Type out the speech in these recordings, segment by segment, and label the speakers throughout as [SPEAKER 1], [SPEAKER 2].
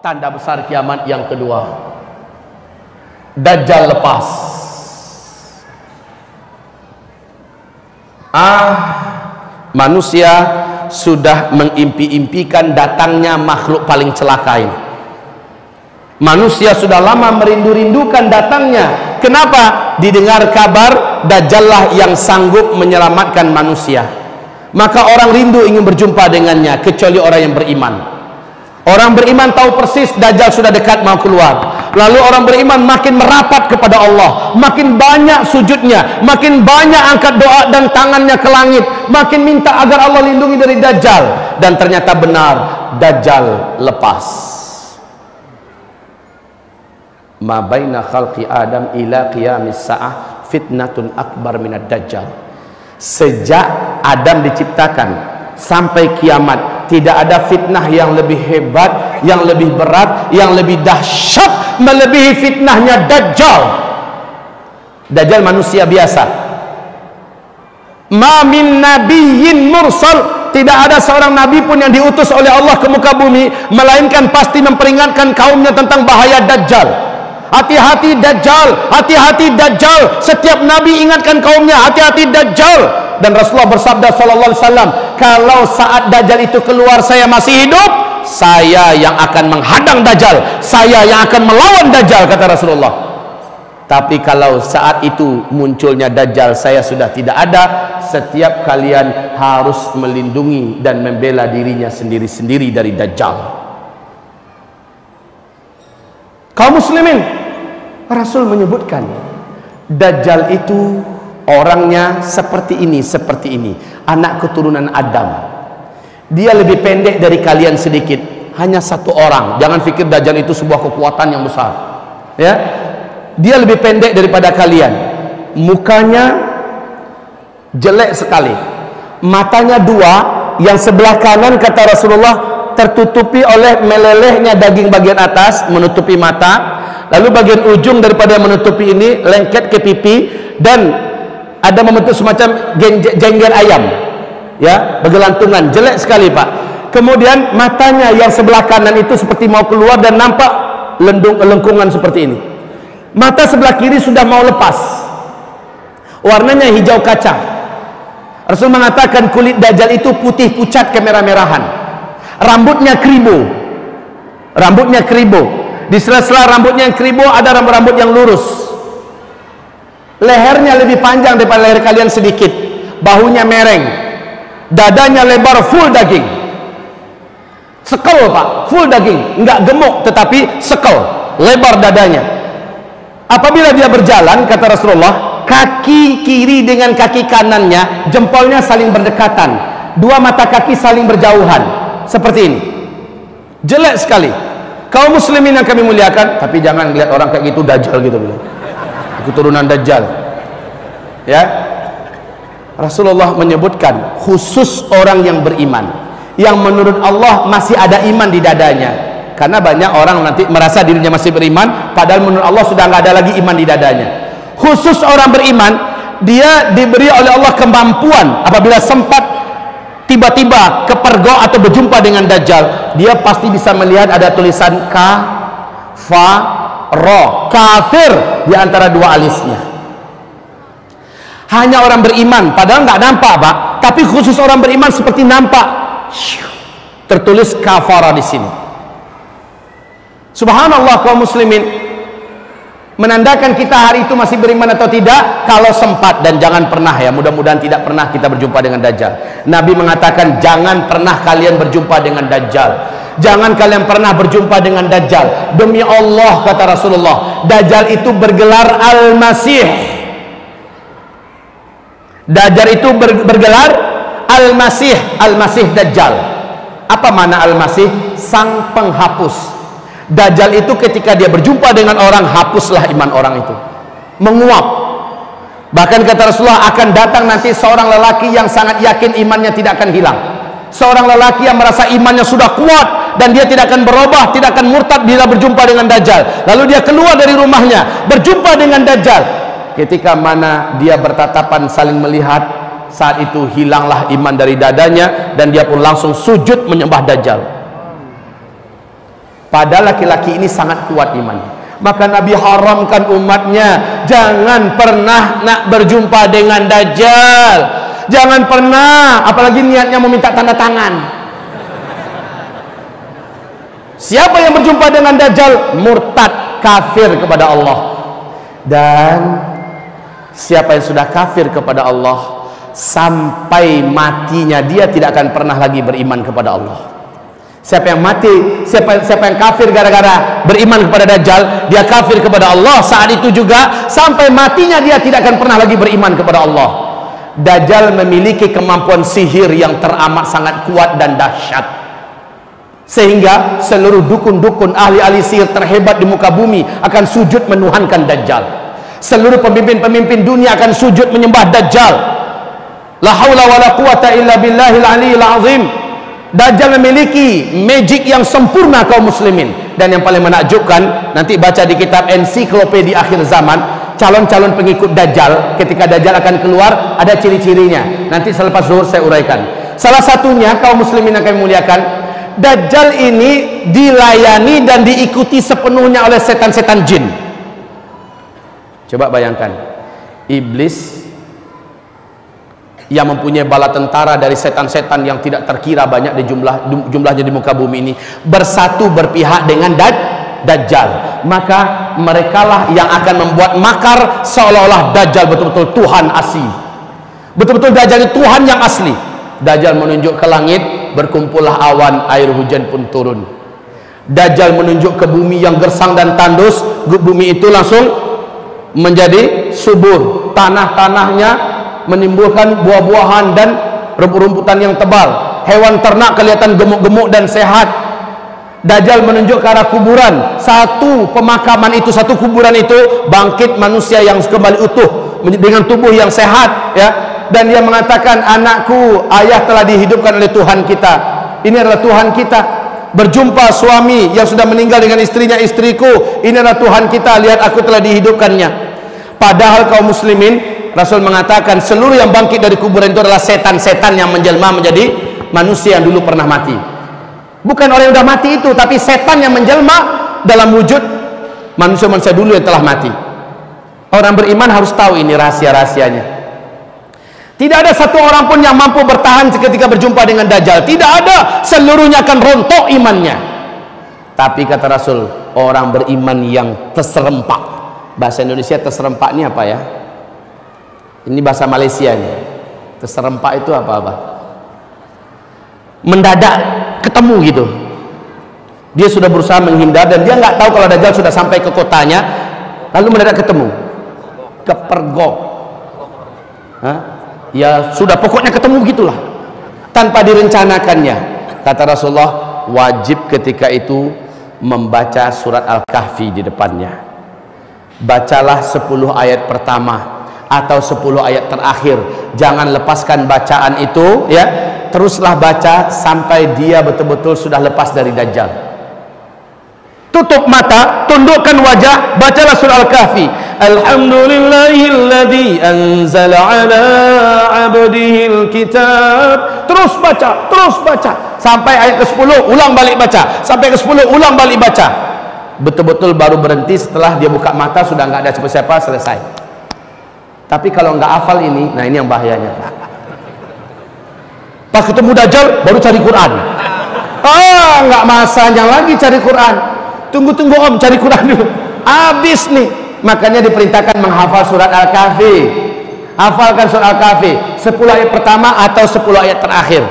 [SPEAKER 1] tanda besar kiamat yang kedua, Dajjal lepas. Manusia sudah mengimpi-impikan datangnya makhluk paling celaka ini. Manusia sudah lama merindu-rindukan datangnya. Kenapa? Didengar kabar Dajjal lah yang sanggup menyelamatkan manusia. Maka orang rindu ingin berjumpa dengannya, kecuali orang yang beriman. Orang beriman tahu persis Dajjal sudah dekat mau keluar. Lalu orang beriman makin merapat kepada Allah, makin banyak sujudnya, makin banyak angkat doa dan tangannya ke langit, makin minta agar Allah lindungi dari Dajjal. Dan ternyata benar, Dajjal lepas. Ma baina khalqi Adam ila qiyamis sa'ah fitnatun akbar minad Dajjal. Sejak Adam diciptakan sampai kiamat, tidak ada fitnah yang lebih hebat, yang lebih berat, yang lebih dahsyat melebihi fitnahnya Dajjal. Dajjal manusia biasa. Ma min nabiyyin mursal, tidak ada seorang nabi pun yang diutus oleh Allah ke muka bumi melainkan pasti memperingatkan kaumnya tentang bahaya Dajjal. Hati-hati Dajjal, hati-hati Dajjal. Setiap nabi ingatkan kaumnya, hati-hati Dajjal. Dan Rasulullah bersabda sallallahu alaihi wasallam, kalau saat Dajjal itu keluar saya masih hidup, saya yang akan menghadang Dajjal, saya yang akan melawan Dajjal, kata Rasulullah. Tapi kalau saat itu munculnya Dajjal, saya sudah tidak ada. Setiap kalian harus melindungi dan membela dirinya sendiri-sendiri dari Dajjal. Kaum muslimin, Rasul menyebutkan Dajjal itu orangnya seperti ini, anak keturunan Adam. Dia lebih pendek dari kalian sedikit, hanya satu orang. Jangan pikir Dajjal itu sebuah kekuatan yang besar, ya. Dia lebih pendek daripada kalian. Mukanya jelek sekali, matanya dua, yang sebelah kanan kata Rasulullah tertutupi oleh melelehnya daging bagian atas, menutupi mata. Lalu bagian ujung daripada menutupi ini lengket ke pipi, dan ada membentuk semacam jengger ayam, ya, bergelantungan, jelek sekali pak. Kemudian matanya yang sebelah kanan itu seperti mau keluar dan nampak lengkungan seperti ini. Mata sebelah kiri sudah mau lepas, warnanya hijau kaca. Rasul mengatakan kulit Dajjal itu putih pucat kemerah-merahan, rambutnya keribu. Di sela-sela rambutnya yang keribu ada rambut-rambut yang lurus. Lehernya lebih panjang daripada leher kalian sedikit, bahunya mereng, dadanya lebar, full daging, sekel pak, full daging, enggak gemuk tetapi sekel, lebar dadanya. Apabila dia berjalan, kata Rasulullah, kaki kiri dengan kaki kanannya, jempolnya saling berdekatan, dua mata kaki saling berjauhan, seperti ini. Jelek sekali. Kaum muslimin yang kami muliakan, tapi jangan lihat orang kayak gitu Dajjal gitu, keturunan Dajjal, ya. Rasulullah menyebutkan khusus orang yang beriman, yang menurut Allah masih ada iman di dadanya. Karena banyak orang nanti merasa dirinya masih beriman, padahal menurut Allah sudah nggak ada lagi iman di dadanya. Khusus orang beriman, dia diberi oleh Allah kemampuan apabila sempat tiba-tiba kepergok atau berjumpa dengan Dajjal, dia pasti bisa melihat ada tulisan kafir di antara dua alisnya. Hanya orang beriman, padahal nggak nampak pak, tapi khusus orang beriman seperti nampak tertulis kafara di sini. Subhanallah kaum muslimin, menandakan kita hari itu masih beriman atau tidak kalau sempat. Dan jangan pernah, ya, mudah-mudahan tidak pernah kita berjumpa dengan Dajjal. Nabi mengatakan jangan pernah kalian berjumpa dengan Dajjal, jangan kalian pernah berjumpa dengan Dajjal. Demi Allah kata Rasulullah, Dajjal itu bergelar Al-Masih. Dajjal itu bergelar Al-Masih, Al-Masih Dajjal. Apa makna Al-Masih? Sang penghapus. Dajjal itu ketika dia berjumpa dengan orang, hapuslah iman orang itu, menguap. Bahkan kata Rasulullah, akan datang nanti seorang lelaki yang sangat yakin imannya tidak akan hilang, seorang lelaki yang merasa imannya sudah kuat dan dia tidak akan berubah, tidak akan murtad bila berjumpa dengan Dajjal. Lalu dia keluar dari rumahnya, berjumpa dengan Dajjal. Ketika mana dia bertatapan saling melihat, saat itu hilanglah iman dari dadanya dan dia pun langsung sujud menyembah Dajjal. Padahal laki-laki ini sangat kuat iman. Maka Nabi haramkan umatnya jangan pernah nak berjumpa dengan Dajjal. Jangan pernah, apalagi niatnya meminta tanda tangan. Siapa yang berjumpa dengan Dajjal murtad, kafir kepada Allah. Dan siapa yang sudah kafir kepada Allah sampai matinya dia tidak akan pernah lagi beriman kepada Allah. Siapa yang mati, siapa yang kafir gara-gara beriman kepada Dajjal, dia kafir kepada Allah. Saat itu juga sampai matinya dia tidak akan pernah lagi beriman kepada Allah. Dajjal memiliki kemampuan sihir yang teramat sangat kuat dan dahsyat, sehingga seluruh dukun-dukun ahli-ahli sihir terhebat di muka bumi akan sujud menuhankan Dajjal. Seluruh pemimpin-pemimpin dunia akan sujud menyembah Dajjal. La haula wala quwata illa billahil aliyil azim. Dajjal memiliki magic yang sempurna kaum muslimin. Dan yang paling menakjubkan, nanti baca di kitab ensiklopedia akhir zaman, calon-calon pengikut Dajjal ketika Dajjal akan keluar ada ciri-cirinya. Nanti selepas zuhur saya uraikan. Salah satunya kaum muslimin yang kami muliakan, Dajjal ini dilayani dan diikuti sepenuhnya oleh setan-setan jin. Coba bayangkan, iblis yang mempunyai bala tentara dari setan-setan yang tidak terkira banyak di jumlahnya di muka bumi ini bersatu berpihak dengan Dajjal. Maka merekalah yang akan membuat makar seolah-olah Dajjal betul-betul Tuhan asli. Betul-betul Dajjal itu Tuhan yang asli. Dajjal menunjuk ke langit, berkumpullah awan, air hujan pun turun. Dajjal menunjuk ke bumi yang gersang dan tandus, bumi itu langsung menjadi subur, tanah-tanahnya menimbulkan buah-buahan dan rumput-rumputan yang tebal, hewan ternak kelihatan gemuk-gemuk dan sehat. Dajjal menunjuk ke arah kuburan, satu pemakaman itu, satu kuburan itu bangkit manusia yang kembali utuh dengan tubuh yang sehat, ya. Dan dia mengatakan, anakku, ayah telah dihidupkan oleh Tuhan kita, ini adalah Tuhan kita. Berjumpa suami yang sudah meninggal dengan istrinya, istriku, ini adalah Tuhan kita, lihat aku telah dihidupkannya. Padahal kaum muslimin, Rasul mengatakan seluruh yang bangkit dari kuburan itu adalah setan-setan yang menjelma menjadi manusia yang dulu pernah mati. Bukan orang yang sudah mati itu, tapi setan yang menjelma dalam wujud manusia-manusia dulu yang telah mati. Orang beriman harus tahu ini rahasia-rahasianya. Tidak ada satu orang pun yang mampu bertahan ketika berjumpa dengan Dajjal. Tidak ada, seluruhnya akan rontok imannya. Tapi kata Rasul, orang beriman yang terserempak. Bahasa Indonesia terserempak ini apa ya? Ini bahasa Malaysia nih. Terserempak itu apa-apa? Mendadak ketemu gitu. Dia sudah berusaha menghindar dan dia nggak tahu kalau Dajjal sudah sampai ke kotanya, lalu mendadak ketemu. Kepergok. Hah? Ya sudah, pokoknya ketemu gitulah. Tanpa direncanakannya. Kata Rasulullah, wajib ketika itu membaca surat Al-Kahfi di depannya. Bacalah 10 ayat pertama atau 10 ayat terakhir, jangan lepaskan bacaan itu, ya. Teruslah baca sampai dia betul-betul sudah lepas dari Dajjal. Tutup mata, tundukkan wajah, bacalah surah Al-Kahfi. Alhamdulillahilladzi anzala ala abdihil kitab. Terus baca sampai ayat ke-10, ulang balik baca, sampai ke-10, ulang balik baca. Betul-betul baru berhenti setelah dia buka mata sudah nggak ada siapa-siapa, selesai. Tapi kalau nggak hafal ini, nah ini yang bahayanya. Pas ketemu Dajjal baru cari Quran. Nggak masanya lagi cari Quran. Tunggu om, cari Quran dulu. Habis nih. Makanya diperintahkan menghafal surat Al-Kahfi. Hafalkan surat Al-Kahfi 10 ayat pertama atau 10 ayat terakhir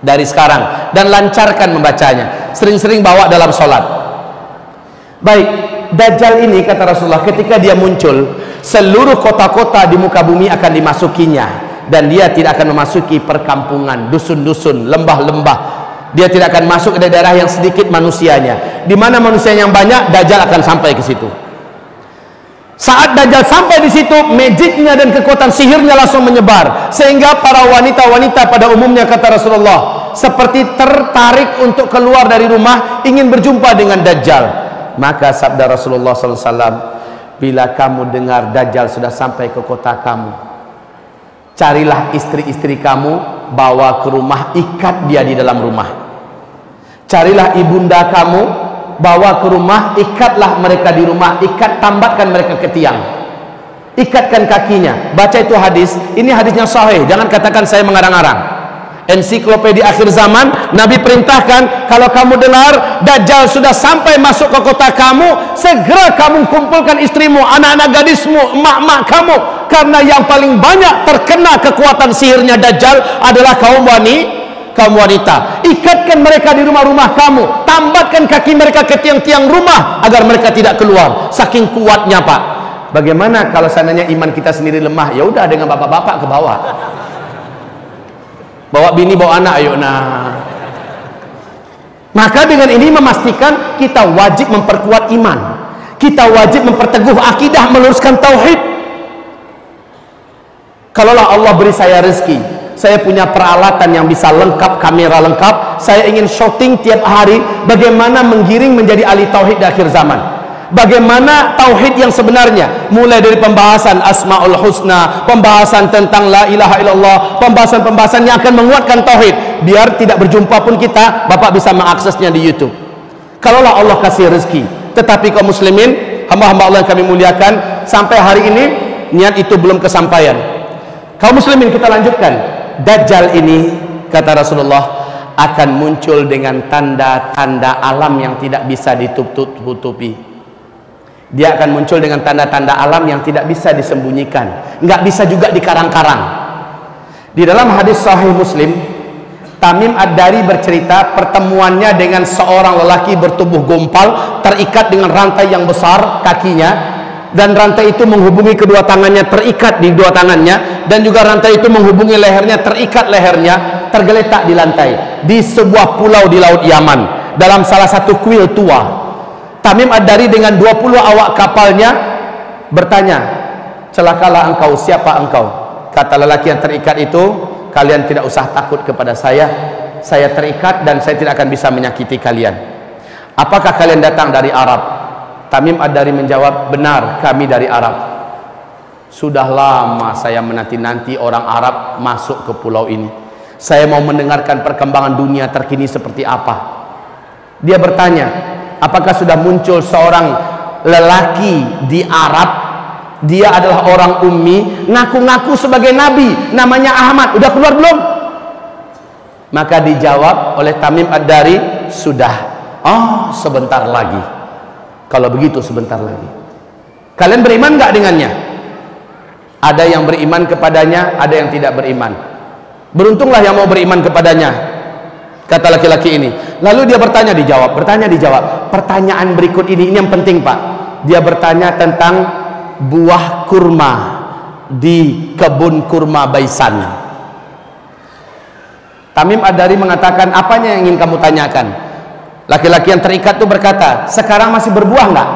[SPEAKER 1] dari sekarang, dan lancarkan membacanya. Sering-sering bawa dalam sholat. Baik, Dajjal ini kata Rasulullah, ketika dia muncul, seluruh kota-kota di muka bumi akan dimasukinya, dan dia tidak akan memasuki perkampungan, dusun-dusun, lembah-lembah. Dia tidak akan masuk ke daerah yang sedikit manusianya. Di mana manusia yang banyak, Dajjal akan sampai ke situ. Saat Dajjal sampai di situ, magicnya dan kekuatan sihirnya langsung menyebar, sehingga para wanita-wanita pada umumnya kata Rasulullah seperti tertarik untuk keluar dari rumah ingin berjumpa dengan Dajjal. Maka sabda Rasulullah SAW, bila kamu dengar Dajjal sudah sampai ke kota kamu, carilah istri-istri kamu, bawa ke rumah, ikat dia di dalam rumah. Carilah ibunda kamu, bawa ke rumah, ikatlah mereka di rumah, tambatkan mereka ke tiang, ikatkan kakinya. Baca itu hadis, ini hadisnya sahih, jangan katakan saya mengarang-arang. Ensiklopedia akhir zaman, Nabi perintahkan, kalau kamu dengar Dajjal sudah sampai masuk ke kota kamu, segera kamu kumpulkan istrimu, anak-anak gadismu, emak-emak kamu, karena yang paling banyak terkena kekuatan sihirnya Dajjal adalah kaum wanita. Ikatkan mereka di rumah-rumah kamu, tambatkan kaki mereka ke tiang-tiang rumah agar mereka tidak keluar. Saking kuatnya, Pak. Bagaimana kalau seandainya iman kita sendiri lemah? Ya udah, dengan bapak-bapak ke bawah, bawa bini, bawa anak, ayo. Nah, maka dengan ini memastikan kita wajib memperkuat iman, kita wajib memperteguh akidah, meluruskan tauhid. Kalaulah Allah beri saya rezeki, saya punya peralatan yang bisa lengkap, kamera lengkap, saya ingin syuting tiap hari bagaimana menggiring menjadi ahli tauhid di akhir zaman. Bagaimana tauhid yang sebenarnya, mulai dari pembahasan Asmaul Husna, pembahasan tentang la ilaha illallah, pembahasan-pembahasan yang akan menguatkan tauhid, biar tidak berjumpa pun kita, Bapak bisa mengaksesnya di YouTube. Kalaulah Allah kasih rezeki. Tetapi kaum muslimin, hamba-hamba Allah yang kami muliakan, sampai hari ini niat itu belum kesampaian. Kaum muslimin, kita lanjutkan. Dajjal ini, kata Rasulullah, akan muncul dengan tanda-tanda alam yang tidak bisa ditutupi. Dia akan muncul dengan tanda-tanda alam yang tidak bisa disembunyikan, nggak bisa juga dikarang-karang. Di dalam hadis sahih Muslim, Tamim Ad-Dari bercerita pertemuannya dengan seorang lelaki bertubuh gompal, terikat dengan rantai yang besar kakinya, dan rantai itu menghubungi kedua tangannya, terikat di dua tangannya, dan juga rantai itu menghubungi lehernya, terikat lehernya, tergeletak di lantai di sebuah pulau di Laut Yaman, dalam salah satu kuil tua. Tamim Ad-Dari dengan 20 awak kapalnya bertanya, celakalah engkau, siapa engkau? Kata lelaki yang terikat itu, kalian tidak usah takut kepada saya terikat dan saya tidak akan bisa menyakiti kalian. Apakah kalian datang dari Arab? Tamim Ad-Dari menjawab, benar, kami dari Arab. Sudah lama saya menanti-nanti orang Arab masuk ke pulau ini. Saya mau mendengarkan perkembangan dunia terkini seperti apa. Dia bertanya, apakah sudah muncul seorang lelaki di Arab? Dia adalah orang ummi, ngaku-ngaku sebagai nabi, namanya Ahmad. Udah keluar belum? Maka dijawab oleh Tamim Ad-Dari, sudah. Oh, sebentar lagi. Kalau begitu sebentar lagi. Kalian beriman nggak dengannya? Ada yang beriman kepadanya, ada yang tidak beriman. Beruntunglah yang mau beriman kepadanya, kata laki-laki ini. Lalu dia bertanya dijawab, pertanyaan berikut ini yang penting, Pak. Dia bertanya tentang buah kurma di kebun kurma Baisan. Tamim Ad-Dari mengatakan, apanya yang ingin kamu tanyakan? Laki-laki yang terikat itu berkata, sekarang masih berbuah enggak?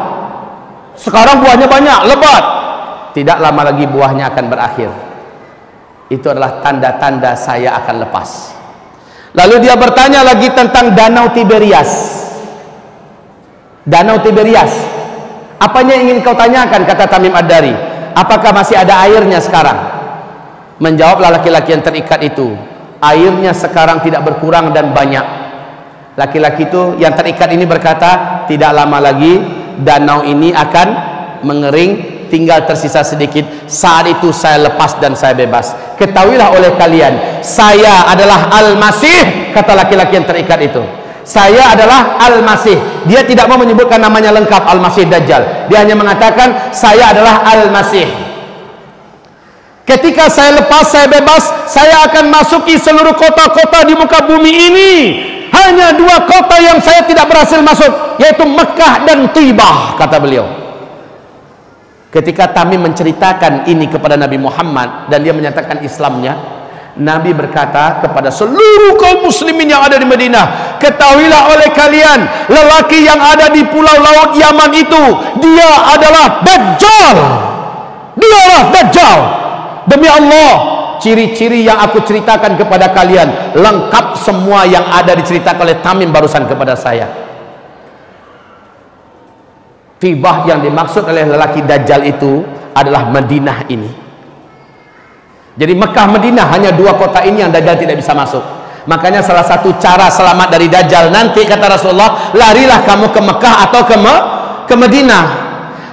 [SPEAKER 1] Sekarang buahnya banyak, lebat. Tidak lama lagi buahnya akan berakhir. Itu adalah tanda-tanda saya akan lepas. Lalu dia bertanya lagi tentang Danau Tiberias. Danau Tiberias, apanya yang ingin kau tanyakan? Kata Tamim Ad-Dari, apakah masih ada airnya sekarang? Menjawablah laki-laki yang terikat itu, airnya sekarang tidak berkurang dan banyak. Laki-laki itu yang terikat ini berkata, tidak lama lagi danau ini akan mengering, tinggal tersisa sedikit. Saat itu saya lepas dan saya bebas. Ketahuilah oleh kalian, saya adalah Al-Masih, kata laki-laki yang terikat itu. Saya adalah Al-Masih. Dia tidak mau menyebutkan namanya lengkap, Al-Masih Dajjal. Dia hanya mengatakan, saya adalah Al-Masih. Ketika saya lepas, saya bebas, saya akan masuki seluruh kota-kota di muka bumi ini. Hanya 2 kota yang saya tidak berhasil masuk, yaitu Mekah dan Tibah, kata beliau. Ketika Tamim menceritakan ini kepada Nabi Muhammad dan dia menyatakan Islamnya, Nabi berkata kepada seluruh kaum muslimin yang ada di Madinah, ketahuilah oleh kalian, lelaki yang ada di pulau Laut Yaman itu, dia adalah Dajjal. Dia adalah Dajjal. Demi Allah, ciri-ciri yang aku ceritakan kepada kalian lengkap semua yang ada diceritakan oleh Tamim barusan kepada saya. Tibah yang dimaksud oleh lelaki Dajjal itu adalah Madinah ini. Jadi Mekah Madinah hanya 2 kota ini yang Dajjal tidak bisa masuk. Makanya salah satu cara selamat dari Dajjal nanti, kata Rasulullah, larilah kamu ke Mekah atau ke Madinah.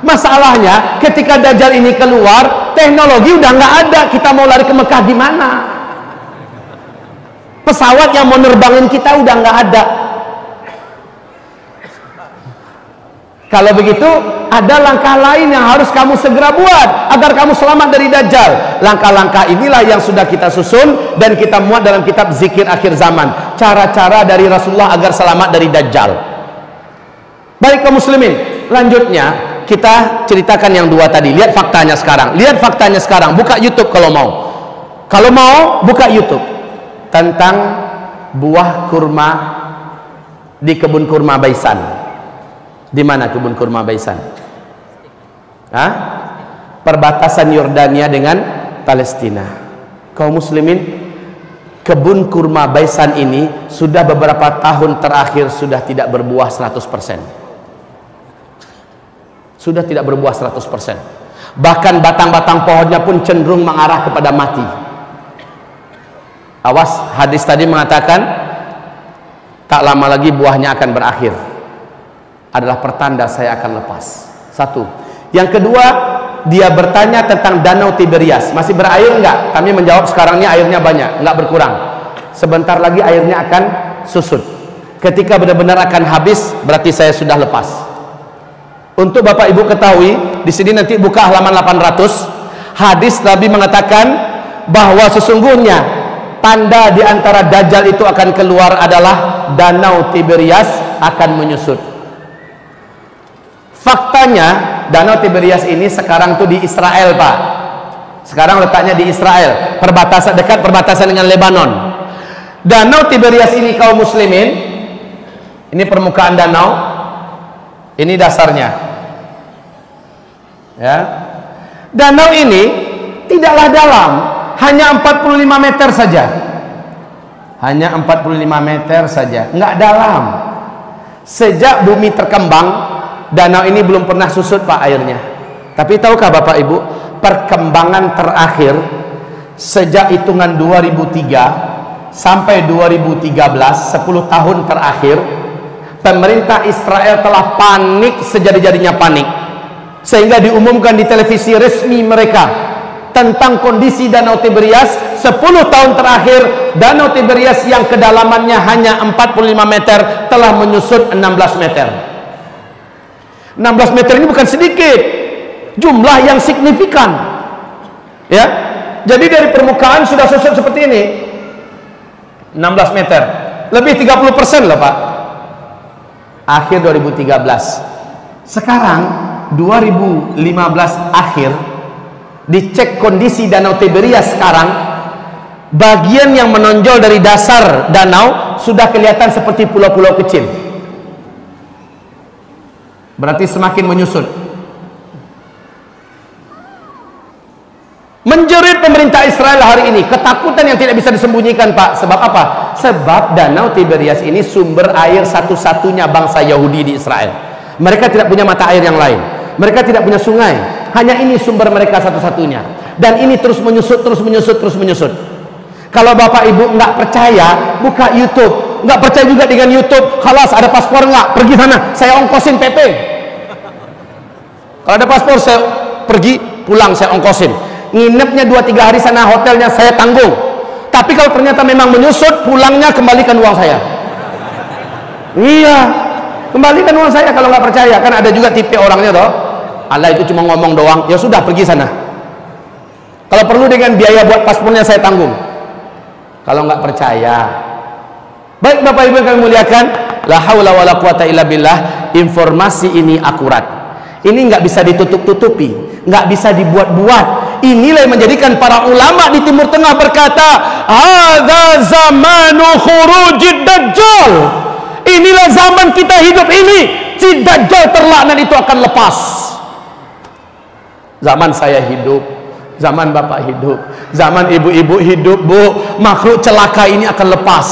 [SPEAKER 1] Masalahnya ketika Dajjal ini keluar, teknologi udah nggak ada. Kita mau lari ke Mekah gimana? Pesawat yang mau nerbangin kita udah nggak ada. Kalau begitu, ada langkah lain yang harus kamu segera buat agar kamu selamat dari Dajjal. Langkah-langkah inilah yang sudah kita susun dan kita muat dalam kitab Zikir Akhir Zaman. Cara-cara dari Rasulullah agar selamat dari Dajjal. Baik kaum muslimin, lanjutnya kita ceritakan yang dua tadi. Lihat faktanya sekarang. Lihat faktanya sekarang. Buka YouTube kalau mau. Kalau mau, buka YouTube. Tentang buah kurma di kebun kurma Baisan. Di mana kebun kurma Baisan? Hah? Perbatasan Yordania dengan Palestina. Kaum muslimin, kebun kurma Baisan ini sudah beberapa tahun terakhir sudah tidak berbuah 100%. Sudah tidak berbuah 100%. Bahkan batang-batang pohonnya pun cenderung mengarah kepada mati. Awas, hadis tadi mengatakan tak lama lagi buahnya akan berakhir. Adalah pertanda saya akan lepas. Satu. Yang kedua, dia bertanya tentang Danau Tiberias. Masih berair enggak? Kami menjawab sekarang ini airnya banyak, enggak berkurang. Sebentar lagi airnya akan susut. Ketika benar-benar akan habis, berarti saya sudah lepas. Untuk Bapak Ibu ketahui, di sini nanti buka halaman 800. Hadis Nabi mengatakan bahwa sesungguhnya tanda di antara Dajjal itu akan keluar adalah Danau Tiberias akan menyusut. Faktanya Danau Tiberias ini sekarang tuh di Israel, Pak. Sekarang letaknya di Israel, perbatasan dekat perbatasan dengan Lebanon. Danau Tiberias ini kaum muslimin, ini permukaan danau, ini dasarnya. Ya. Danau ini tidaklah dalam, hanya 45 meter saja. Hanya 45 meter saja, nggak dalam. Sejak bumi terkembang, danau ini belum pernah susut, Pak, airnya. Tapi tahukah Bapak Ibu, perkembangan terakhir sejak hitungan 2003 sampai 2013, 10 tahun terakhir, pemerintah Israel telah panik sejadi-jadinya panik, sehingga diumumkan di televisi resmi mereka tentang kondisi Danau Tiberias. 10 tahun terakhir, Danau Tiberias yang kedalamannya hanya 45 meter telah menyusut 16 meter. 16 meter ini bukan sedikit, jumlah yang signifikan, ya. Jadi dari permukaan sudah susut seperti ini, 16 meter, lebih 30% loh, Pak. Akhir 2013. Sekarang 2015 akhir, dicek kondisi Danau Tiberias sekarang, bagian yang menonjol dari dasar danau sudah kelihatan seperti pulau-pulau kecil. Berarti semakin menyusut. Menjerit pemerintah Israel hari ini, ketakutan yang tidak bisa disembunyikan, Pak. Sebab apa? Sebab Danau Tiberias ini sumber air satu-satunya bangsa Yahudi di Israel. Mereka tidak punya mata air yang lain, mereka tidak punya sungai, hanya ini sumber mereka satu-satunya. Dan ini terus menyusut, terus menyusut, terus menyusut. Kalau Bapak Ibu nggak percaya, buka YouTube. Nggak percaya juga dengan YouTube, khalas, ada paspor nggak? Pergi sana, saya ongkosin PP. Kalau ada paspor, saya pergi, pulang, saya ongkosin. Nginepnya 2-3 hari sana, hotelnya saya tanggung. Tapi kalau ternyata memang menyusut, pulangnya kembalikan uang saya. Iya, kembalikan uang saya kalau nggak percaya. Kan ada juga tipe orangnya toh, Allah itu cuma ngomong doang, ya sudah pergi sana. Kalau perlu dengan biaya buat paspornya saya tanggung. Kalau nggak percaya. Baik Bapak Ibu yang kami muliakan, la haula wala quwata illa billah, informasi ini akurat. Ini nggak bisa ditutup-tutupi, nggak bisa dibuat-buat. Inilah yang menjadikan para ulama di Timur Tengah berkata, hadza zamanu khurujid dajjal. Inilah zaman kita hidup ini, si dajjal terlaknat itu akan lepas. Zaman saya hidup, zaman Bapak hidup, zaman ibu-ibu hidup, Bu, makhluk celaka ini akan lepas.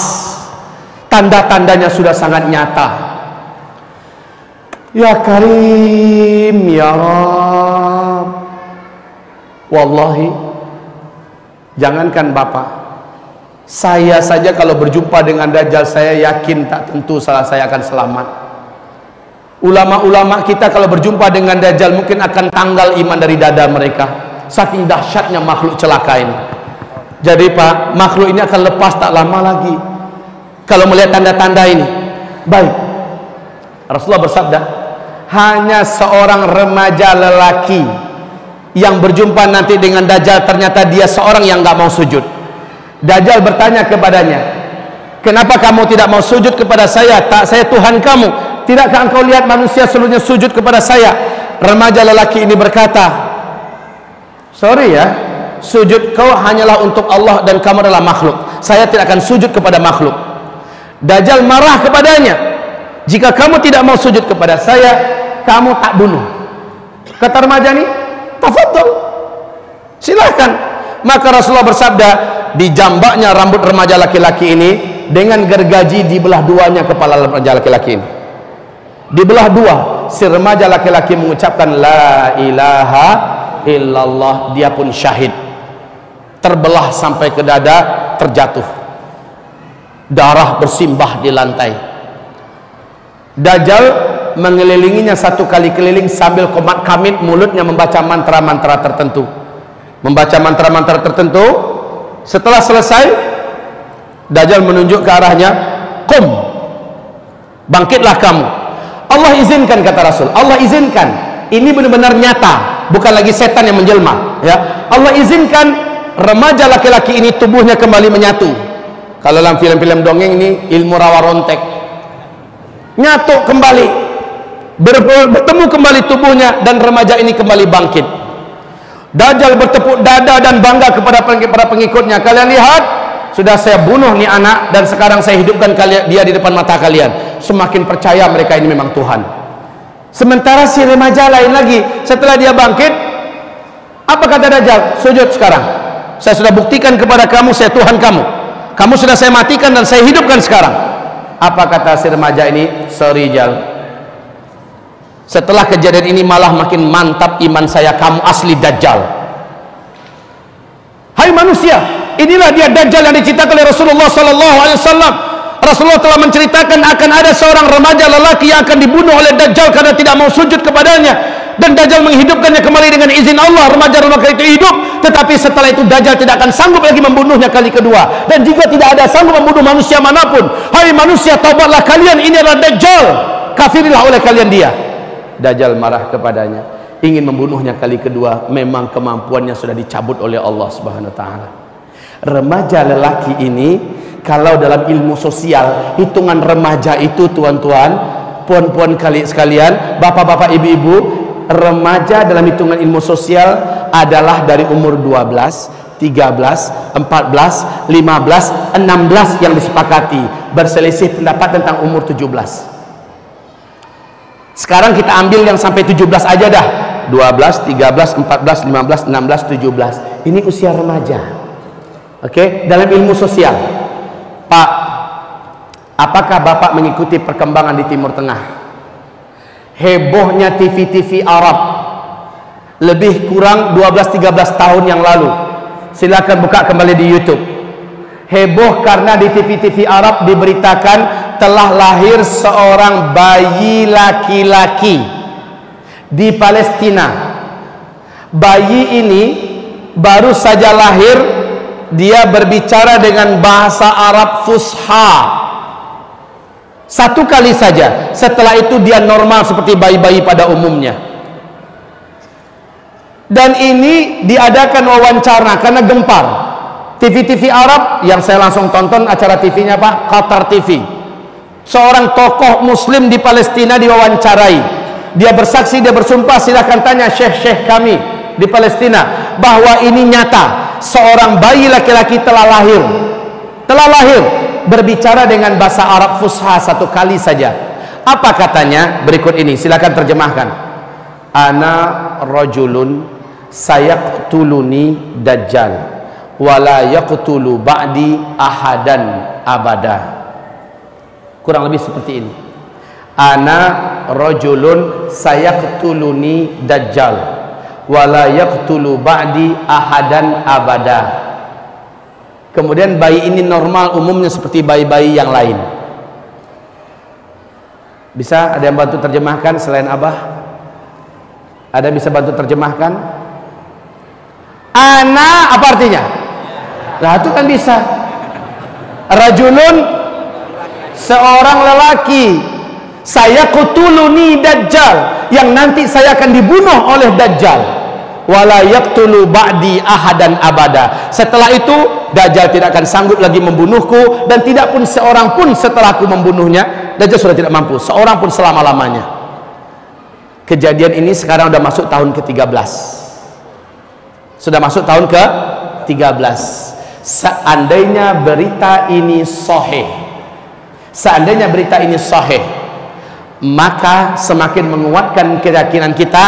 [SPEAKER 1] Tanda-tandanya sudah sangat nyata. Ya Karim, ya Rab. Wallahi, jangankan Bapak, Saya saja kalau berjumpa dengan Dajjal, saya yakin tak tentu salah saya akan selamat. Ulama-ulama kita kalau berjumpa dengan Dajjal mungkin akan tanggal iman dari dada mereka, saking dahsyatnya makhluk celaka ini. Jadi Pak, makhluk ini akan lepas tak lama lagi kalau melihat tanda-tanda ini. Baik, Rasulullah bersabda, hanya seorang remaja lelaki yang berjumpa nanti dengan Dajjal, ternyata dia seorang yang gak mau sujud. Dajjal bertanya kepadanya, kenapa kamu tidak mau sujud kepada saya? Tak, saya Tuhan kamu. Tidakkah engkau lihat manusia seluruhnya sujud kepada saya? Remaja lelaki ini berkata, sorry ya, sujud kau hanyalah untuk Allah dan kamu adalah makhluk. Saya tidak akan sujud kepada makhluk. Dajjal marah kepadanya, jika kamu tidak mau sujud kepada saya, kamu tak bunuh. Kata remaja ini, tafadhol, silahkan. Maka Rasulullah bersabda, dijambaknya rambut remaja laki-laki ini dengan gergaji, dibelah duanya kepala remaja laki-laki ini, dibelah dua. Si remaja laki-laki mengucapkan la ilaha illallah, dia pun syahid. Terbelah sampai ke dada, terjatuh, darah bersimbah di lantai. Dajjal mengelilinginya satu kali keliling sambil komat kamit, mulutnya membaca mantra-mantra tertentu, membaca mantra-mantra tertentu. Setelah selesai, Dajjal menunjuk ke arahnya, "Qum, bangkitlah kamu." Allah izinkan, kata Rasul, Allah izinkan. Ini benar-benar nyata, bukan lagi setan yang menjelma, ya. Allah izinkan remaja laki-laki ini tubuhnya kembali menyatu. Kalau dalam film-film dongeng ini ilmu rawa rontek, nyatu kembali, bertemu kembali tubuhnya, dan remaja ini kembali bangkit. Dajjal bertepuk dada dan bangga kepada para pengikutnya, kalian lihat, sudah saya bunuh nih anak dan sekarang saya hidupkan dia di depan mata kalian. Semakin percaya mereka ini memang Tuhan. Sementara si remaja lain lagi, setelah dia bangkit, apa kata Dajjal? Sujud sekarang, saya sudah buktikan kepada kamu saya Tuhan kamu. Kamu sudah saya matikan dan saya hidupkan sekarang. Apa kata si remaja ini? Sorry Jal, setelah kejadian ini malah makin mantap iman saya, kamu asli Dajjal. Hai manusia, inilah dia Dajjal yang diceritakan oleh Rasulullah SAW. Rasulullah telah menceritakan akan ada seorang remaja lelaki yang akan dibunuh oleh Dajjal karena tidak mau sujud kepadanya, dan Dajjal menghidupkannya kembali dengan izin Allah. Remaja itu hidup, tetapi setelah itu Dajjal tidak akan sanggup lagi membunuhnya kali kedua, dan juga tidak ada sanggup membunuh manusia manapun. Hai manusia, taubatlah kalian, ini adalah Dajjal, kafirilah oleh kalian dia. Dajjal marah kepadanya, ingin membunuhnya kali kedua. Memang kemampuannya sudah dicabut oleh Allah Subhanahu wa taala. Remaja lelaki ini, kalau dalam ilmu sosial, hitungan remaja itu, tuan-tuan, puan-puan sekalian, bapak-bapak, ibu-ibu, remaja dalam hitungan ilmu sosial adalah dari umur 12, 13, 14, 15, 16 yang disepakati. Berselisih pendapat tentang umur 17. Sekarang kita ambil yang sampai 17 aja dah. 12, 13, 14, 15, 16, 17. Ini usia remaja. Oke, dalam ilmu sosial. Pak, apakah Bapak mengikuti perkembangan di Timur Tengah? Hebohnya TV-TV Arab lebih kurang 12-13 tahun yang lalu. Silakan buka kembali di YouTube. Heboh karena di TV-TV Arab diberitakan telah lahir seorang bayi laki-laki di Palestina. Bayi ini baru saja lahir, dia berbicara dengan bahasa Arab fusha. Satu kali saja, setelah itu dia normal seperti bayi-bayi pada umumnya. Dan ini diadakan wawancara karena gempar. TV-TV Arab yang saya langsung tonton acara TV-nya Pak, Qatar TV. Seorang tokoh muslim di Palestina diwawancarai. Dia bersaksi, dia bersumpah, silahkan tanya syekh-syekh kami di Palestina, bahwa ini nyata, seorang bayi laki-laki telah lahir, berbicara dengan bahasa Arab fusha satu kali saja. Apa katanya? Berikut ini, silahkan terjemahkan. Ana rajulun sayaqtuluni dajjal wala yaqtulu ba'di ahadan abada. Kurang lebih seperti ini. Ana rajulun sayaqtuluni dajjal wala yaqtulu ba'di ahadan abada. Kemudian bayi ini normal umumnya seperti bayi-bayi yang lain. Bisa ada yang bantu terjemahkan selain Abah? Ada yang bisa bantu terjemahkan? Ana apa artinya? Nah itu kan bisa. Rajulun, seorang lelaki. Saya kutuluni Dajjal, yang nanti saya akan dibunuh oleh Dajjal. Wala yaqtulu ba'di ahadan abada. Setelah itu Dajjal tidak akan sanggup lagi membunuhku, dan tidak pun seorang pun setelahku membunuhnya. Dajjal sudah tidak mampu, seorang pun selama-lamanya. Kejadian ini sekarang sudah masuk tahun ke-13. Sudah masuk tahun ke-13. Seandainya berita ini sahih, seandainya berita ini sahih, maka semakin menguatkan keyakinan kita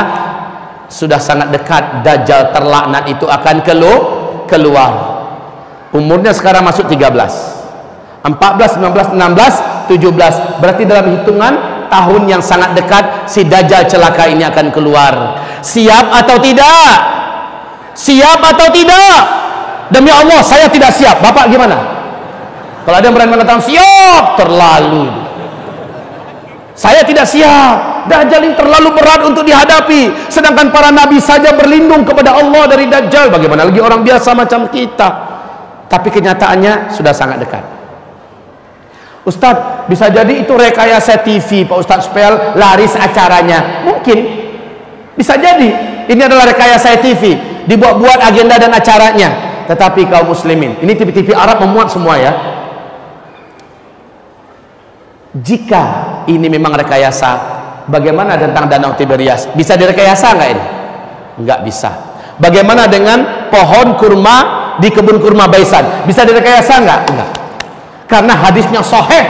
[SPEAKER 1] sudah sangat dekat Dajjal terlaknat itu akan keluar. Umurnya sekarang masuk 13, 14, 19, 16, 17. Berarti dalam hitungan tahun yang sangat dekat si Dajjal celaka ini akan keluar. Siap atau tidak? Siap atau tidak? Demi Allah saya tidak siap. Bapak gimana? Kalau ada yang berani mengatakan siap, terlalu. Saya tidak siap. Dajjal ini terlalu berat untuk dihadapi, sedangkan para nabi saja berlindung kepada Allah dari Dajjal. Bagaimana lagi orang biasa macam kita? Tapi kenyataannya sudah sangat dekat. Ustadz, bisa jadi itu rekayasa TV Pak Ustadz supaya laris acaranya. Mungkin bisa jadi ini adalah rekayasa TV, dibuat-buat agenda dan acaranya. Tetapi kaum muslimin, ini TV-TV Arab memuat semua ya. Jika ini memang rekayasa, bagaimana tentang Danau Tiberias? Bisa direkayasa nggak ini? Nggak bisa. Bagaimana dengan pohon kurma di kebun kurma Baisan? Bisa direkayasa nggak? Enggak. Karena hadisnya sahih.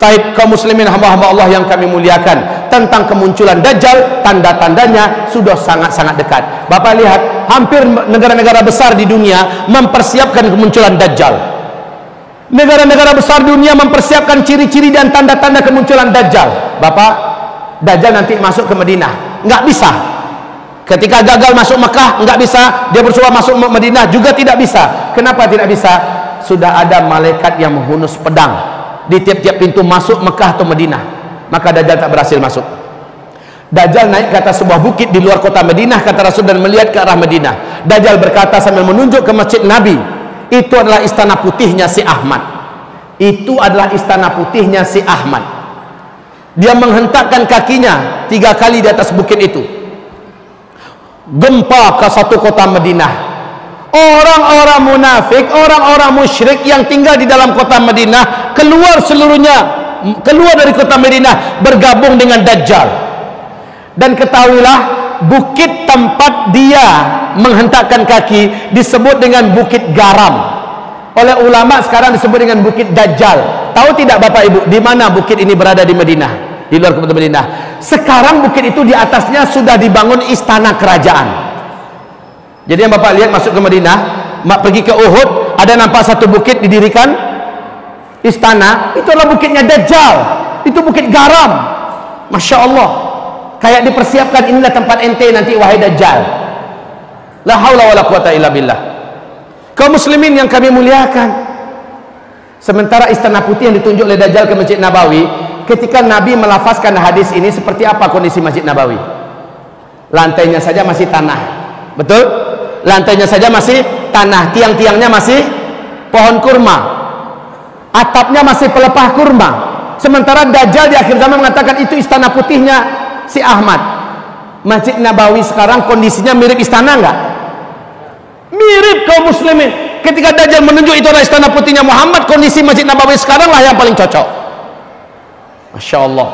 [SPEAKER 1] Taib kaum muslimin hamba-hamba Allah yang kami muliakan, tentang kemunculan Dajjal, tanda-tandanya sudah sangat-sangat dekat. Bapak lihat, hampir negara-negara besar di dunia mempersiapkan kemunculan Dajjal. Negara-negara besar dunia mempersiapkan ciri-ciri dan tanda-tanda kemunculan Dajjal. Bapak, Dajjal nanti masuk ke Madinah, nggak bisa. Ketika gagal masuk Mekah, nggak bisa. Dia berusaha masuk Madinah juga tidak bisa. Kenapa tidak bisa? Sudah ada malaikat yang menghunus pedang di tiap-tiap pintu masuk Mekah atau Madinah. Maka Dajjal tak berhasil masuk. Dajjal naik ke atas sebuah bukit di luar kota Madinah, kata Rasul, dan melihat ke arah Madinah. Dajjal berkata sambil menunjuk ke masjid Nabi, itu adalah istana putihnya si Ahmad. Itu adalah istana putihnya si Ahmad. Dia menghentakkan kakinya 3 kali di atas bukit itu. Gempa ke satu kota Madinah. Orang-orang munafik, orang-orang musyrik yang tinggal di dalam kota Madinah keluar seluruhnya, keluar dari kota Madinah, bergabung dengan Dajjal. Dan ketahuilah, bukit tempat dia menghentakkan kaki disebut dengan Bukit Garam. Oleh ulama sekarang disebut dengan Bukit Dajjal. Tahu tidak Bapak Ibu, di mana bukit ini berada di Madinah? Di luar kota Madinah. Sekarang bukit itu di atasnya sudah dibangun istana kerajaan. Jadi yang Bapak lihat masuk ke Madinah, pergi ke Uhud, ada nampak satu bukit didirikan istana, itu adalah bukitnya Dajjal. Itu Bukit Garam. Masya Allah, kayak dipersiapkan, inilah tempat ente nanti wahai Dajjal. La haula wala quwata illa billah. Kaum muslimin yang kami muliakan, sementara istana putih yang ditunjuk oleh Dajjal ke Masjid Nabawi, ketika Nabi melafazkan hadis ini, seperti apa kondisi Masjid Nabawi? Lantainya saja masih tanah, betul? Lantainya saja masih tanah, tiang-tiangnya masih pohon kurma, atapnya masih pelepah kurma. Sementara Dajjal di akhir zaman mengatakan itu istana putihnya si Ahmad. Masjid Nabawi sekarang kondisinya mirip istana enggak? Mirip kaum muslimin. Ketika Dajjal menunjuk itu adalah istana putihnya Muhammad, kondisi Masjid Nabawi sekarang lah yang paling cocok. Masya Allah.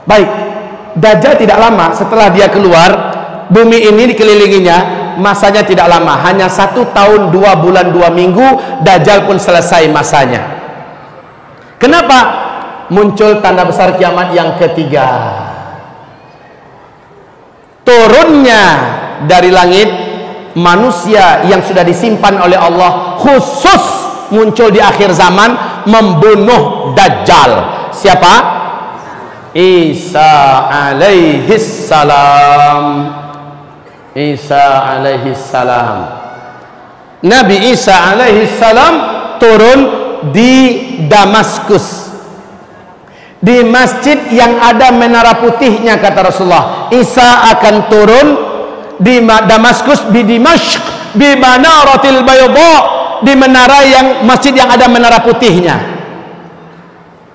[SPEAKER 1] Baik, Dajjal tidak lama setelah dia keluar, bumi ini dikelilinginya, masanya tidak lama, hanya 1 tahun 2 bulan 2 minggu Dajjal pun selesai masanya. Kenapa? Muncul tanda besar kiamat yang ketiga, turunnya dari langit manusia yang sudah disimpan oleh Allah, khusus muncul di akhir zaman membunuh Dajjal. Siapa? Isa alaihis salam. Isa alaihi salam. Nabi Isa alaihi salam turun di Damaskus, di masjid yang ada menara putihnya, kata Rasulullah. Isa akan turun di Damaskus, di Dimashq, di Manaratil Bayda, di menara yang masjid yang ada menara putihnya.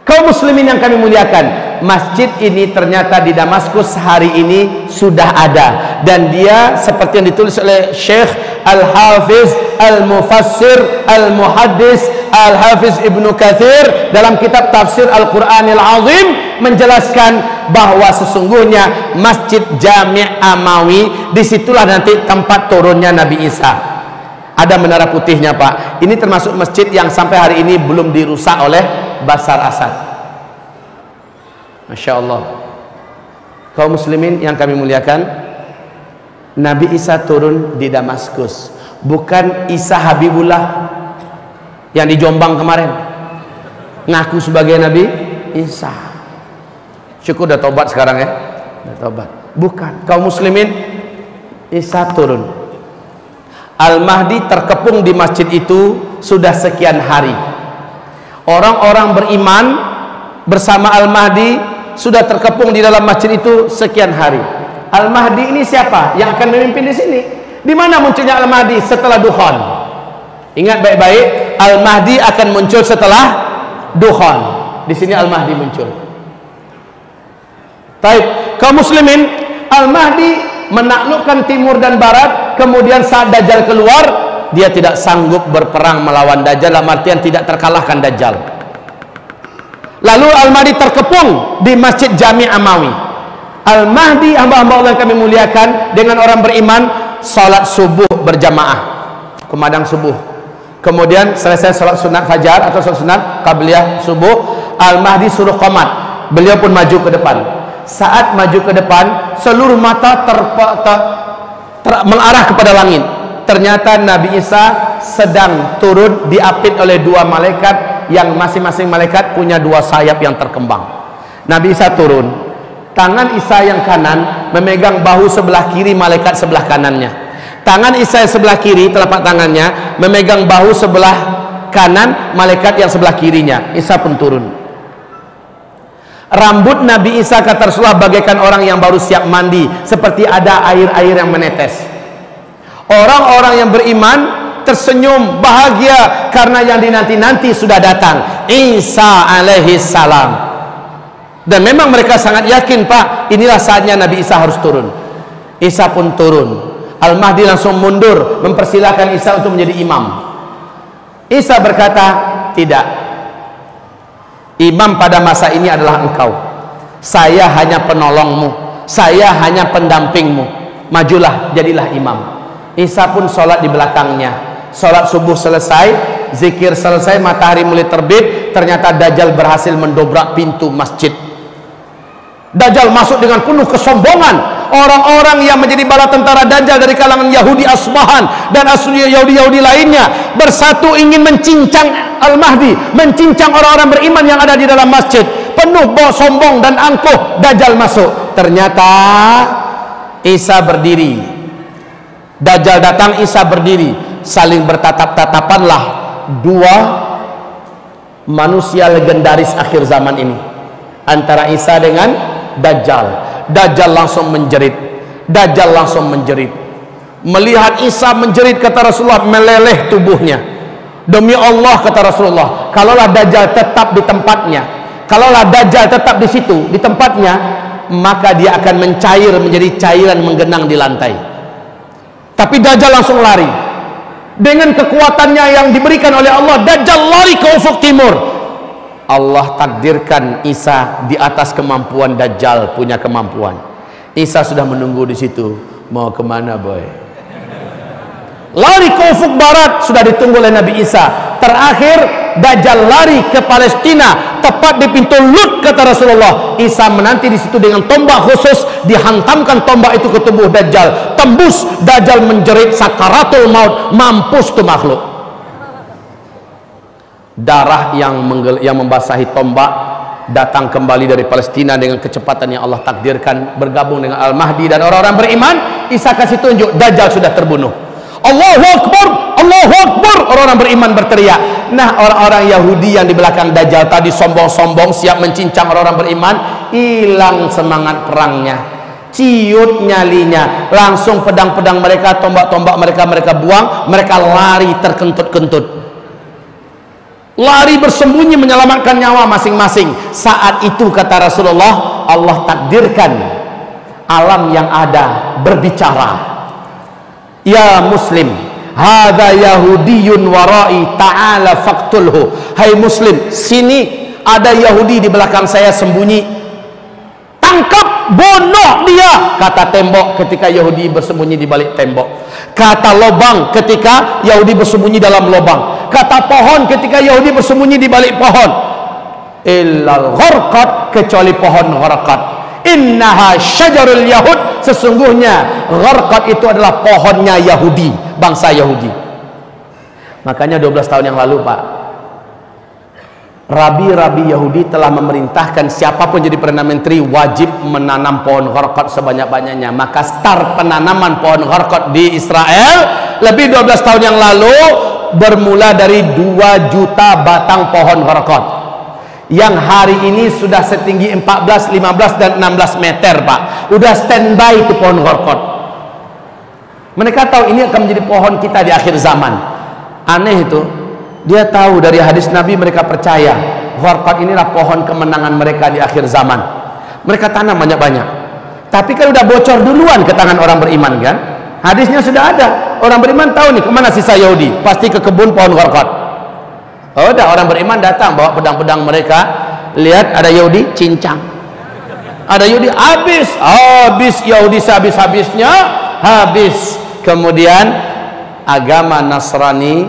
[SPEAKER 1] Kaum muslimin yang kami muliakan, masjid ini ternyata di Damaskus hari ini sudah ada, dan dia seperti yang ditulis oleh Syekh Al-Hafiz Al-Mufassir Al-Muhaddis Al-Hafiz Ibnu Katsir dalam kitab Tafsir Al-Quranil Azim menjelaskan bahwa sesungguhnya Masjid Jami' Amawi disitulah nanti tempat turunnya Nabi Isa. Ada menara putihnya, Pak. Ini termasuk masjid yang sampai hari ini belum dirusak oleh Bashar Assad. Masya Allah. Kaum muslimin yang kami muliakan, Nabi Isa turun di Damaskus, bukan Isa Habibullah yang di Jombang kemarin ngaku sebagai Nabi Isa. Syukur udah tobat sekarang ya, udah tobat. Bukan. Kaum muslimin, Isa turun. Al-Mahdi terkepung di masjid itu sudah sekian hari. Orang-orang beriman bersama Al-Mahdi sudah terkepung di dalam masjid itu sekian hari. Al-Mahdi ini siapa yang akan memimpin di sini? Di mana munculnya Al-Mahdi? Setelah Dukhan. Ingat baik-baik, Al-Mahdi akan muncul setelah Dukhan. Di sini Al-Mahdi muncul. Baik, kaum muslimin, Al-Mahdi menaklukkan timur dan barat. Kemudian saat Dajjal keluar, dia tidak sanggup berperang melawan Dajjal, dalam artian tidak terkalahkan Dajjal. Lalu Al-Mahdi terkepung di Masjid Jami' Amawi. Al-Mahdi, hamba-hamba Allah yang kami muliakan, dengan orang beriman salat subuh berjamaah, kumandang subuh. Kemudian selesai salat sunat fajar atau salat sunat qabliyah subuh, Al-Mahdi suruh qomat. Beliau pun maju ke depan. Saat maju ke depan, seluruh mata mengarah kepada langit. Ternyata Nabi Isa sedang turun diapit oleh dua malaikat yang masing-masing malaikat punya dua sayap yang terkembang. Nabi Isa turun, tangan Isa yang kanan memegang bahu sebelah kiri malaikat sebelah kanannya. Tangan Isa yang sebelah kiri, telapak tangannya memegang bahu sebelah kanan malaikat yang sebelah kirinya. Isa pun turun. Rambut Nabi Isa, kata Rasulullah, bagaikan orang yang baru siap mandi, seperti ada air-air yang menetes. Orang-orang yang beriman tersenyum bahagia karena yang dinanti-nanti sudah datang, Isa alaihi salam. Dan memang mereka sangat yakin, Pak, inilah saatnya Nabi Isa harus turun. Isa pun turun. Al-Mahdi langsung mundur, mempersilahkan Isa untuk menjadi imam. Isa berkata, tidak, imam pada masa ini adalah engkau. Saya hanya penolongmu, saya hanya pendampingmu. Majulah, jadilah imam. Isa pun sholat di belakangnya. Sholat subuh selesai, zikir selesai, matahari mulai terbit. Ternyata Dajjal berhasil mendobrak pintu masjid. Dajjal masuk dengan penuh kesombongan. Orang-orang yang menjadi bala tentara Dajjal dari kalangan Yahudi Asbahan dan Yahudi-Yahudi lainnya bersatu ingin mencincang Al-Mahdi, mencincang orang-orang beriman yang ada di dalam masjid. Penuh sombong dan angkuh, Dajjal masuk. Ternyata Isa berdiri. Dajjal datang, Isa berdiri. Saling bertatap-tatapanlah dua manusia legendaris akhir zaman ini, antara Isa dengan Dajjal. Dajjal langsung menjerit. Dajjal langsung menjerit. Melihat Isa menjerit, kata Rasulullah, meleleh tubuhnya. Demi Allah, kata Rasulullah, kalaulah Dajjal tetap di tempatnya, kalaulah Dajjal tetap di situ, di tempatnya, maka dia akan mencair menjadi cairan menggenang di lantai. Tapi Dajjal langsung lari. Dengan kekuatannya yang diberikan oleh Allah, Dajjal lari ke ufuk timur. Allah takdirkan Isa di atas kemampuan Dajjal punya kemampuan. Isa sudah menunggu di situ. Mau kemana, boy? Lari ke ufuk barat, sudah ditunggu oleh Nabi Isa. Terakhir Dajjal lari ke Palestina, tepat di pintu Lut, kata Rasulullah. Isa menanti di situ dengan tombak khusus, dihantamkan tombak itu ke tubuh Dajjal, tembus. Dajjal menjerit sakaratul maut, mampus tuh makhluk. Darah yang membasahi tombak datang kembali dari Palestina dengan kecepatan yang Allah takdirkan, bergabung dengan Al-Mahdi dan orang-orang beriman. Isa kasih tunjuk, Dajjal sudah terbunuh. Allahu Akbar, Allahu Allahu Akbar, orang-orang beriman berteriak. Nah, orang-orang Yahudi yang di belakang Dajjal tadi sombong-sombong siap mencincang orang-orang beriman, hilang semangat perangnya, ciut nyalinya, langsung pedang-pedang mereka, tombak-tombak mereka buang, mereka lari terkentut-kentut, lari bersembunyi menyelamatkan nyawa masing-masing. Saat itu kata Rasulullah, Allah takdirkan alam yang ada berbicara, ya muslim, hadza yahudiyyun warai ta'ala faqtulhu. Hai muslim, sini ada Yahudi di belakang saya sembunyi, tangkap, bunuh dia. Kata tembok ketika Yahudi bersembunyi di balik tembok, kata lubang ketika Yahudi bersembunyi dalam lubang, kata pohon ketika Yahudi bersembunyi di balik pohon. Illal gharqad, kecuali pohon gharqad. Innaha syajarul yahud, sesungguhnya gharqad itu adalah pohonnya Yahudi, bangsa Yahudi. Makanya 12 tahun yang lalu Pak, rabi-rabi Yahudi telah memerintahkan siapapun jadi Perdana Menteri wajib menanam pohon gharqad sebanyak-banyaknya. Maka start penanaman pohon gharqad di Israel lebih 12 tahun yang lalu bermula dari 2 juta batang pohon gharqad yang hari ini sudah setinggi 14, 15 dan 16 meter Pak. Udah standby itu pohon gharqad. Mereka tahu ini akan menjadi pohon kita di akhir zaman. Aneh itu, dia tahu dari hadis Nabi, mereka percaya gharqad inilah pohon kemenangan mereka di akhir zaman. Mereka tanam banyak-banyak, tapi kan udah bocor duluan ke tangan orang beriman kan. Hadisnya sudah ada, orang beriman tahu nih kemana sisa Yahudi, pasti ke kebun pohon gharqad. Oh, udah orang beriman datang bawa pedang-pedang mereka, lihat ada Yahudi, cincang, ada Yahudi, habis Yahudi sehabis-habisnya, habis. Kemudian agama Nasrani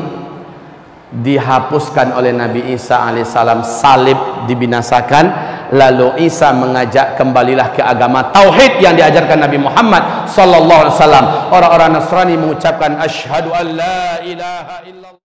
[SPEAKER 1] dihapuskan oleh Nabi Isa alaihissalam, salib dibinasakan, lalu Isa mengajak kembalilah ke agama tauhid yang diajarkan Nabi Muhammad sallallahu alaihi wasallam. Orang-orang Nasrani mengucapkan asyhadu an la ilaha illallah.